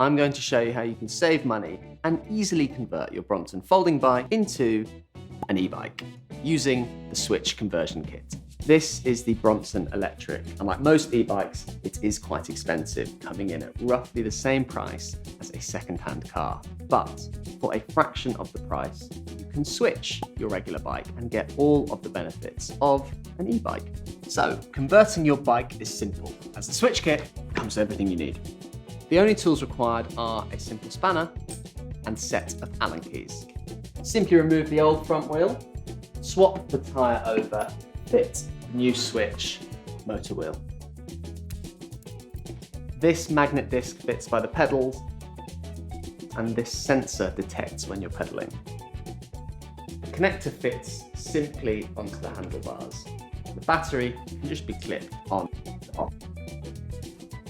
I'm going to show you how you can save money and easily convert your Brompton folding bike into an e-bike using the Swytch conversion kit. This is the Brompton Electric, and like most e-bikes, it is quite expensive, coming in at roughly the same price as a second-hand car. But for a fraction of the price, you can switch your regular bike and get all of the benefits of an e-bike. So, converting your bike is simple, as the Swytch kit comes with everything you need. The only tools required are a simple spanner and set of Allen keys. Simply remove the old front wheel, swap the tyre over, fit new Swytch motor wheel. This magnet disc fits by the pedals, and this sensor detects when you're pedaling. The connector fits simply onto the handlebars. The battery can just be clipped on and off.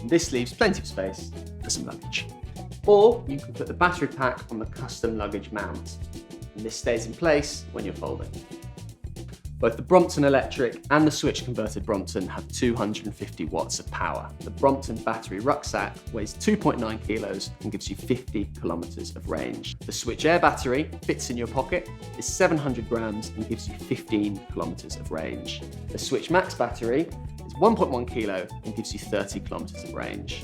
This leaves plenty of space for some luggage. Or you can put the battery pack on the custom luggage mount, and this stays in place when you're folding. Both the Brompton Electric and the Swytch converted Brompton have 250 watts of power. The Brompton battery rucksack weighs 2.9 kilos and gives you 50 kilometers of range. The Swytch Air battery fits in your pocket, is 700 grams and gives you 15 kilometers of range. The Swytch Max battery is 1.1 kilo and gives you 30 kilometers of range.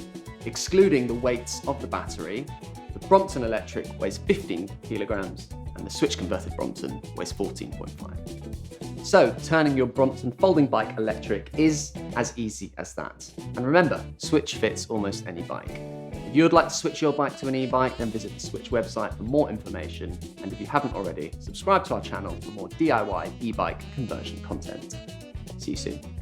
Excluding the weights of the battery, the Brompton Electric weighs 15 kilograms and the Swytch converted Brompton weighs 14.5. So, turning your Brompton folding bike electric is as easy as that. And remember, Swytch fits almost any bike. If you would like to switch your bike to an e-bike, then visit the Swytch website for more information. And if you haven't already, subscribe to our channel for more DIY e-bike conversion content. See you soon.